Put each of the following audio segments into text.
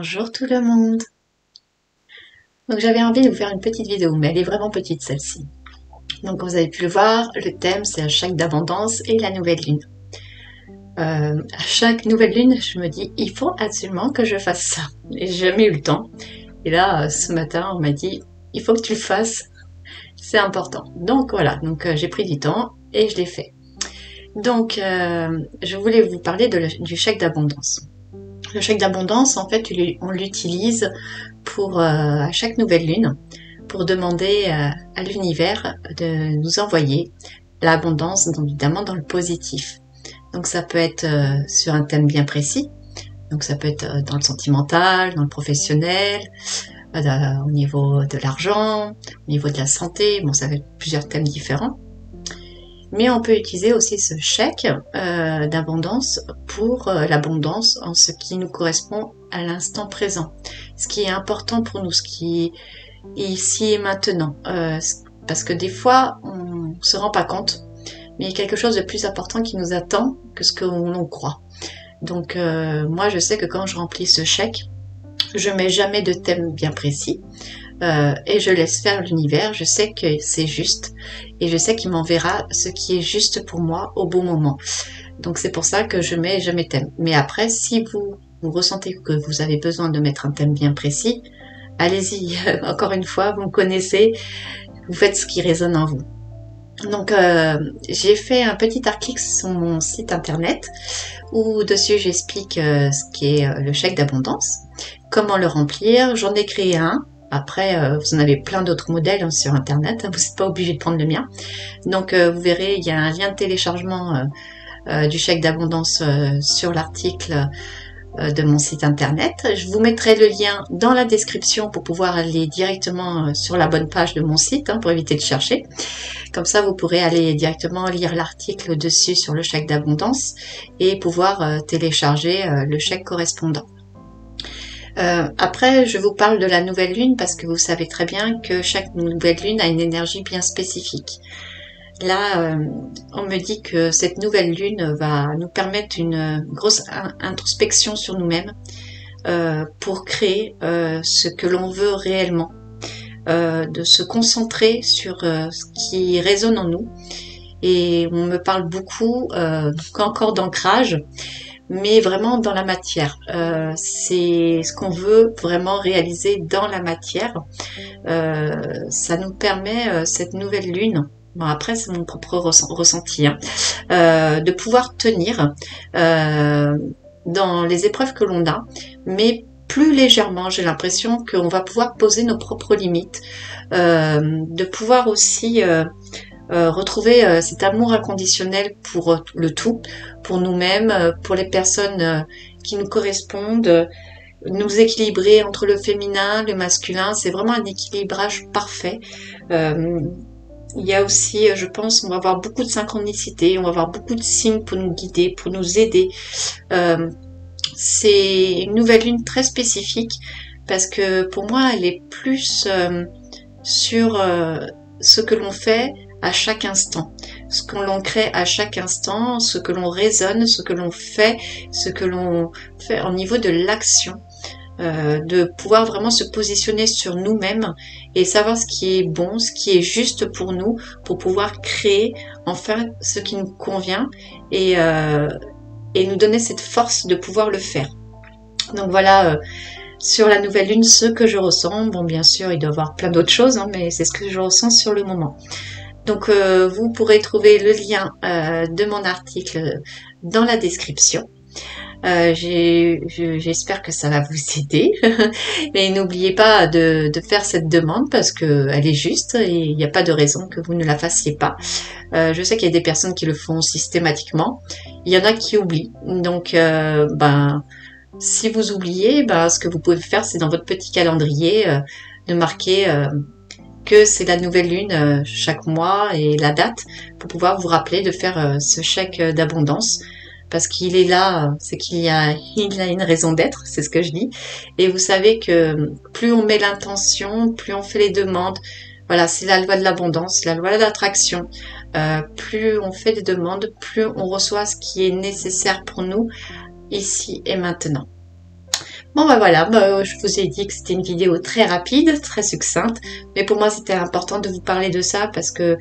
Bonjour tout le monde. Donc j'avais envie de vous faire une petite vidéo, mais elle est vraiment petite celle-ci. Donc comme vous avez pu le voir, le thème c'est un chèque d'abondance et la nouvelle lune. À chaque nouvelle lune, je me dis il faut absolument que je fasse ça. Et j'ai jamais eu le temps. Et là, ce matin, on m'a dit il faut que tu le fasses, c'est important. Donc voilà, j'ai pris du temps et je l'ai fait. Donc je voulais vous parler du chèque d'abondance. Le chèque d'abondance, en fait, on l'utilise pour à chaque nouvelle lune pour demander à l'univers de nous envoyer l'abondance, évidemment dans le positif. Donc ça peut être sur un thème bien précis, donc ça peut être dans le sentimental, dans le professionnel, au niveau de l'argent, au niveau de la santé, bon ça va être plusieurs thèmes différents. Mais on peut utiliser aussi ce chèque d'abondance pour l'abondance en ce qui nous correspond à l'instant présent. Ce qui est important pour nous, ce qui est ici et maintenant. Parce que des fois, on se rend pas compte, mais il y a quelque chose de plus important qui nous attend que ce que l'on croit. Donc moi, je sais que quand je remplis ce chèque, je mets jamais de thème bien précis. Et je laisse faire l'univers, je sais que c'est juste et je sais qu'il m'enverra ce qui est juste pour moi au bon moment. Donc c'est pour ça que je mets jamais thème. Mais après, si vous ressentez que vous avez besoin de mettre un thème bien précis, allez-y, encore une fois, vous me connaissez, vous faites ce qui résonne en vous. Donc j'ai fait un petit article sur mon site internet où dessus j'explique ce qu'est le chèque d'abondance, comment le remplir, j'en ai créé un. Après, vous en avez plein d'autres modèles sur internet, vous n'êtes pas obligé de prendre le mien. Donc vous verrez, il y a un lien de téléchargement du chèque d'abondance sur l'article de mon site internet. Je vous mettrai le lien dans la description pour pouvoir aller directement sur la bonne page de mon site, pour éviter de chercher. Comme ça, vous pourrez aller directement lire l'article dessus sur le chèque d'abondance et pouvoir télécharger le chèque correspondant. Après, je vous parle de la nouvelle lune parce que vous savez très bien que chaque nouvelle lune a une énergie bien spécifique. Là, on me dit que cette nouvelle lune va nous permettre une grosse introspection sur nous-mêmes pour créer ce que l'on veut réellement, de se concentrer sur ce qui résonne en nous. Et on me parle beaucoup encore d'ancrage, mais vraiment dans la matière. C'est ce qu'on veut vraiment réaliser dans la matière. Ça nous permet, cette nouvelle lune, bon après c'est mon propre ressenti, de pouvoir tenir dans les épreuves que l'on a, mais plus légèrement. J'ai l'impression qu'on va pouvoir poser nos propres limites, de pouvoir aussi retrouver cet amour inconditionnel pour le tout, pour nous-mêmes, pour les personnes qui nous correspondent, nous équilibrer entre le féminin, le masculin. C'est vraiment un équilibrage parfait. Il y a aussi, je pense, on va avoir beaucoup de synchronicité, on va avoir beaucoup de signes pour nous guider, pour nous aider. C'est une nouvelle lune très spécifique parce que pour moi, elle est plus sur ce que l'on fait à chaque instant, ce que l'on crée à chaque instant, ce que l'on raisonne, ce que l'on fait au niveau de l'action, de pouvoir vraiment se positionner sur nous-mêmes et savoir ce qui est bon, ce qui est juste pour nous, pour pouvoir créer enfin ce qui nous convient et nous donner cette force de pouvoir le faire. Donc voilà, sur la nouvelle lune, ce que je ressens. Bon, bien sûr, il doit y avoir plein d'autres choses, mais c'est ce que je ressens sur le moment. Donc vous pourrez trouver le lien de mon article dans la description. J'espère que ça va vous aider. Mais n'oubliez pas de faire cette demande parce que elle est juste et il n'y a pas de raison que vous ne la fassiez pas. Je sais qu'il y a des personnes qui le font systématiquement. Il y en a qui oublient. Donc si vous oubliez, ce que vous pouvez faire, c'est dans votre petit calendrier de marquer que c'est la nouvelle lune chaque mois et la date pour pouvoir vous rappeler de faire ce chèque d'abondance parce qu'il est là, c'est qu'il a une raison d'être, c'est ce que je dis. Et vous savez que plus on met l'intention, plus on fait les demandes, voilà, c'est la loi de l'abondance, la loi de l'attraction. Plus on fait des demandes, plus on reçoit ce qui est nécessaire pour nous ici et maintenant. Bon bah voilà, je vous ai dit que c'était une vidéo très rapide, très succincte, mais pour moi c'était important de vous parler de ça parce que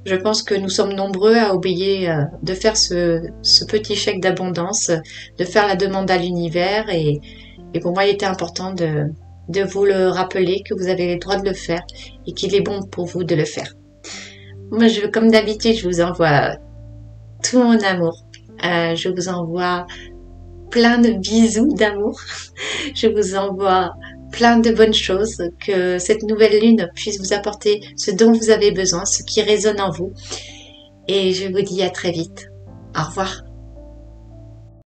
je pense que nous sommes nombreux à oublier de faire ce petit chèque d'abondance, de faire la demande à l'univers et pour moi il était important de vous le rappeler que vous avez le droit de le faire et qu'il est bon pour vous de le faire. Moi, comme d'habitude, je vous envoie tout mon amour. Je vous envoie plein de bisous d'amour. Je vous envoie plein de bonnes choses, que cette nouvelle lune puisse vous apporter ce dont vous avez besoin, ce qui résonne en vous. Et je vous dis à très vite. Au revoir.